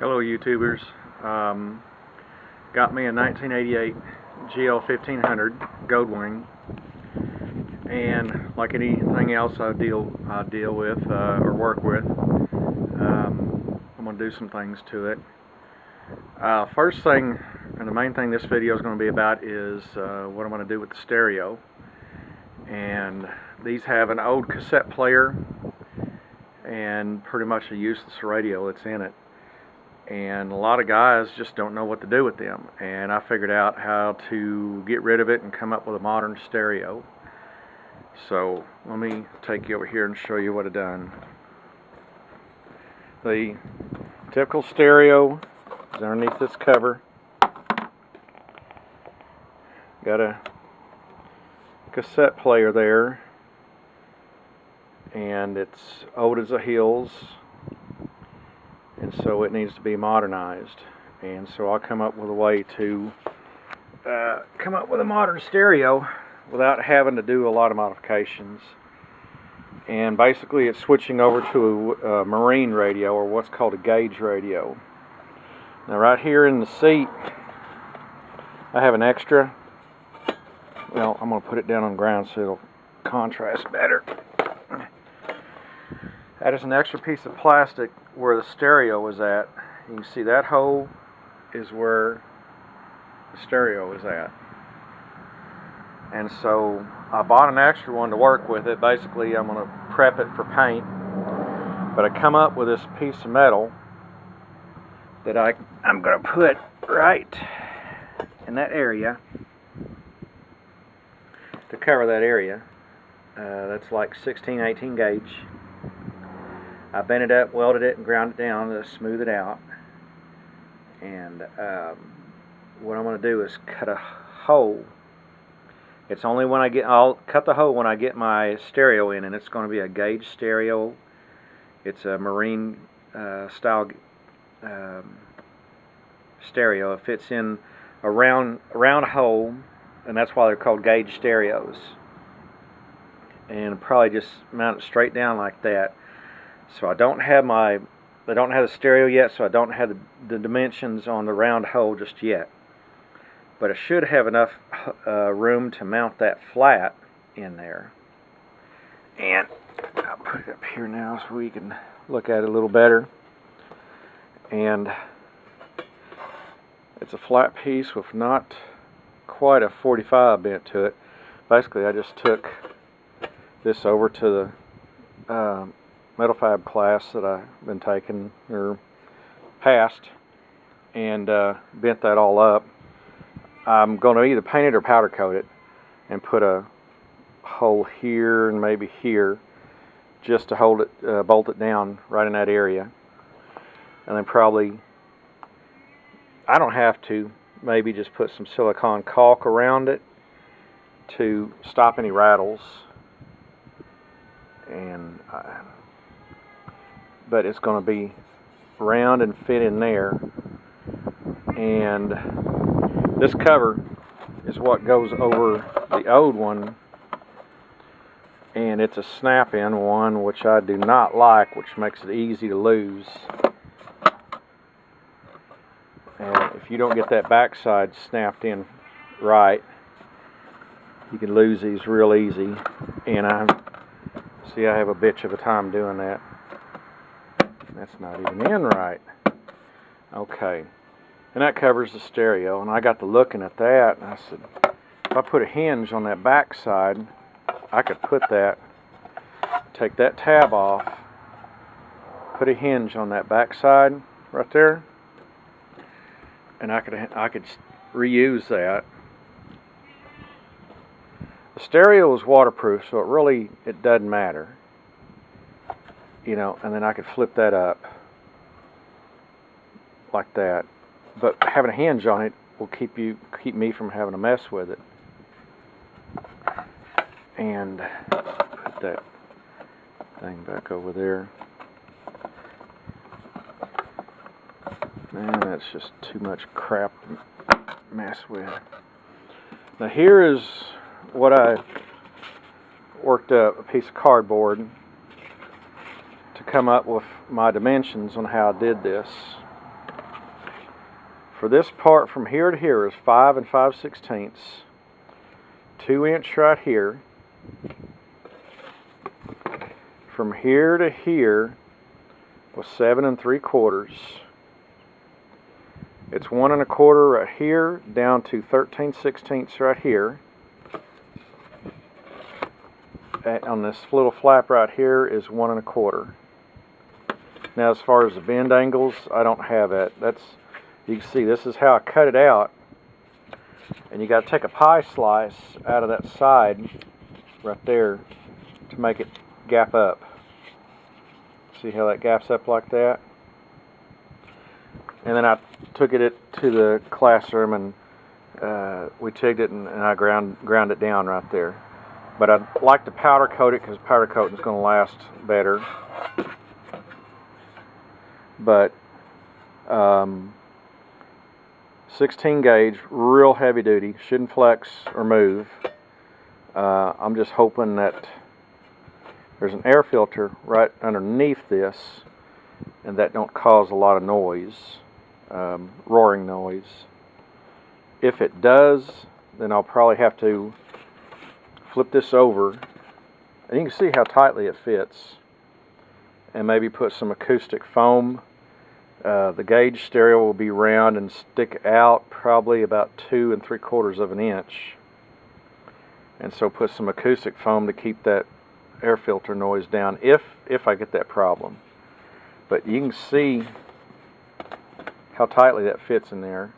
Hello YouTubers. Got me a 1988 gl1500 Goldwing, and like anything else I deal with or work with, I'm going to do some things to it. First thing, and the main thing this video is going to be about, is what I'm going to do with the stereo. And these have an old cassette player and pretty much a useless radio that's in it. And a lot of guys just don't know what to do with them, and I figured out how to get rid of it and come up with a modern stereo. So let me take you over here and show you what I've done. The typical stereo is underneath this cover. Got a cassette player there, and it's old as the hills, and so it needs to be modernized. And so I'll come up with a way to come up with a modern stereo without having to do a lot of modifications. And basically it's switching over to a marine radio, or what's called a gauge radio. Now right here in the seat I have an extra, well, I'm going to put it down on the ground so it'll contrast better. That is an extra piece of plastic where the stereo is at. You can see that hole is where the stereo is at. And so I bought an extra one to work with it. Basically I'm going to prep it for paint. But I come up with this piece of metal that I'm going to put right in that area to cover that area. That's like 16-18 gauge. I bent it up, welded it, and ground it down to smooth it out. And what I'm going to do is cut a hole. It's only when I'll cut the hole when I get my stereo in, and it's going to be a gauge stereo. It's a marine style stereo. It fits in a round hole, and that's why they're called gauge stereos. And probably just mount it straight down like that. So I don't have the stereo yet, so I don't have the dimensions on the round hole just yet. But I should have enough room to mount that flat in there. And I'll put it up here now so we can look at it a little better. And it's a flat piece with not quite a 45 bent to it. Basically I just took this over to the metal fab class that I've been taking or passed, and bent that all up. I'm going to either paint it or powder coat it and put a hole here and maybe here just to hold it, bolt it down right in that area. And then probably, I don't have to, maybe just put some silicone caulk around it to stop any rattles. And but it's going to be round and fit in there. And this cover is what goes over the old one, and it's a snap-in one, which I do not like, which makes it easy to lose. And if you don't get that backside snapped in right, you can lose these real easy. And I have a bitch of a time doing that. That's not even in right. Okay. And that covers the stereo. And I got to looking at that, and I said, if I put a hinge on that back side, I could put that, take that tab off, put a hinge on that back side right there, and I could reuse that. The stereo is waterproof, so it doesn't matter. You know, and then I could flip that up like that. But having a hinge on it will keep me from having to mess with it. And put that thing back over there. Man, that's just too much crap to mess with. Now here is what I worked up, a piece of cardboard, to come up with my dimensions on how I did this. for this part from here to here is 5 5/16. 2" right here. From here to here was 7 3/4. It's 1 1/4 right here down to 13/16 right here. On this little flap right here is 1 1/4. Now as far as the bend angles, I don't have that. You can see this is how I cut it out. And you got to take a pie slice out of that side right there to make it gap up. See how that gaps up like that? And then I took it to the classroom and we tigged it and I ground it down right there. But I like to powder coat it because powder coating is going to last better. But 16 gauge, real heavy duty, shouldn't flex or move. I'm just hoping that there's an air filter right underneath this and that don't cause a lot of noise, roaring noise. If it does, then I'll probably have to flip this over, and you can see how tightly it fits, and maybe put some acoustic foam. The gauge stereo will be round and stick out probably about 2 3/4 inches, and so put some acoustic foam to keep that air filter noise down if I get that problem. But you can see how tightly that fits in there,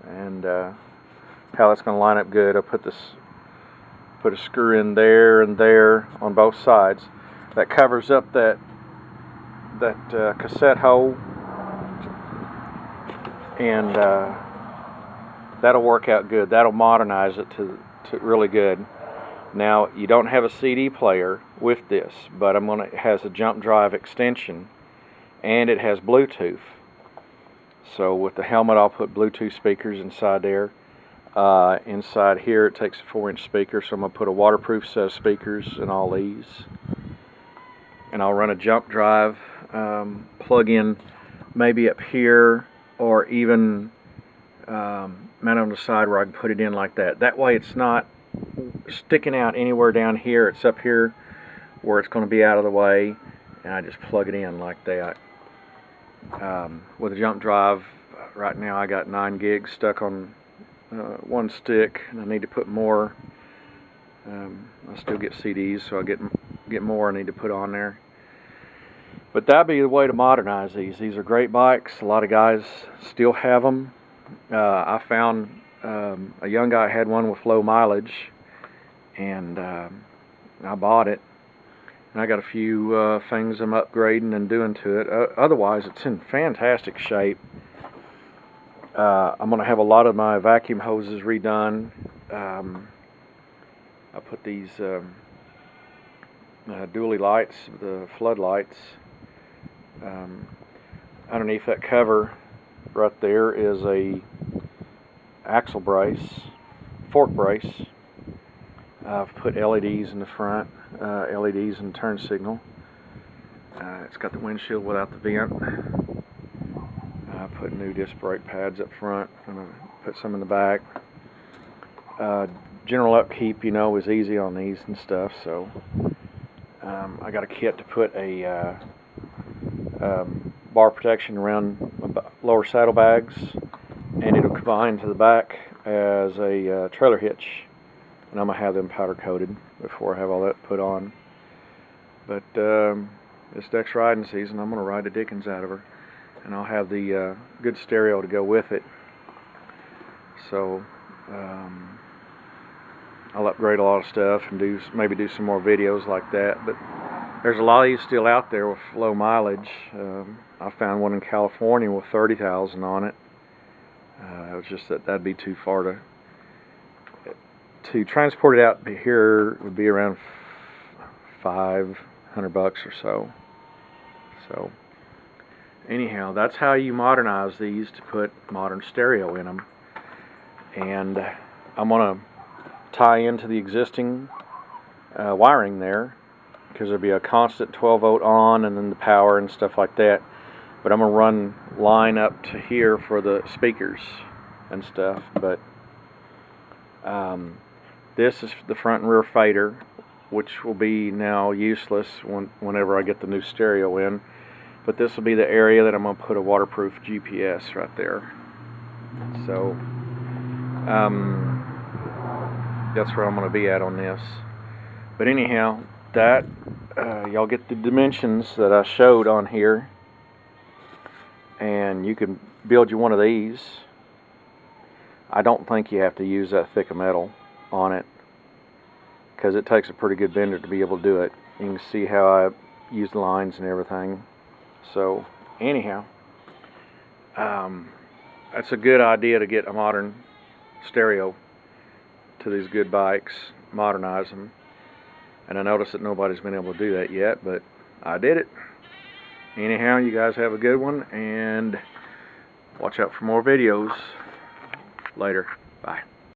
and how that's going to line up good. I'll put a screw in there and there on both sides. That covers up that cassette hole, and that'll work out good. That'll modernize it to really good. Now you don't have a CD player with this, but it has a jump drive extension, and it has Bluetooth. So with the helmet, I'll put Bluetooth speakers inside there. Inside here, it takes a 4" speaker, so I'm going to put a waterproof set of speakers in all these. And I'll run a jump drive plug in maybe up here, or even mount on the side where I can put it in like that. That way it's not sticking out anywhere down here. It's up here where it's going to be out of the way, and I just plug it in like that. With a jump drive, right now I got 9 gigs stuck on one stick, and I need to put more. I still get CDs, so I get more I need to put on there. But that'd be the way to modernize these. These are great bikes. A lot of guys still have them. I found a young guy had one with low mileage, and I bought it. And I got a few things I'm upgrading and doing to it. Otherwise, it's in fantastic shape. I'm going to have a lot of my vacuum hoses redone. I put these dually lights, the floodlights. Underneath that cover right there is a axle brace, fork brace. I've put LEDs in the front, LEDs and turn signal. It's got the windshield without the vent. I put new disc brake pads up front. I'm going to put some in the back. General upkeep, you know, is easy on these and stuff. So I got a kit to put a bar protection around my lower saddlebags, and it'll combine to the back as a trailer hitch. And I'm going to have them powder coated before I have all that put on. But this next riding season, I'm going to ride the dickens out of her. And I'll have the good stereo to go with it. So I'll upgrade a lot of stuff and maybe do some more videos like that. But there's a lot of these still out there with low mileage. I found one in California with 30,000 on it. It was just that'd be too far to transport it out here. Would be around $500 or so. So anyhow, that's how you modernize these to put modern stereo in them. And I'm going to tie into the existing wiring there, because there'll be a constant 12 volt on, and then the power and stuff like that. but I'm gonna run line up to here for the speakers and stuff. But this is the front and rear fader, which will be now useless whenever I get the new stereo in. But this will be the area that I'm going to put a waterproof GPS right there. So that's where I'm going to be at on this. But anyhow, that y'all get the dimensions that I showed on here, and you can build you one of these. I don't think you have to use that thick of metal on it, because it takes a pretty good bender to be able to do it. You can see how I use lines and everything. So anyhow, that's a good idea to get a modern stereo to these good bikes, modernize them. And I noticed that nobody's been able to do that yet, but I did it. Anyhow, you guys have a good one, and watch out for more videos later. Bye.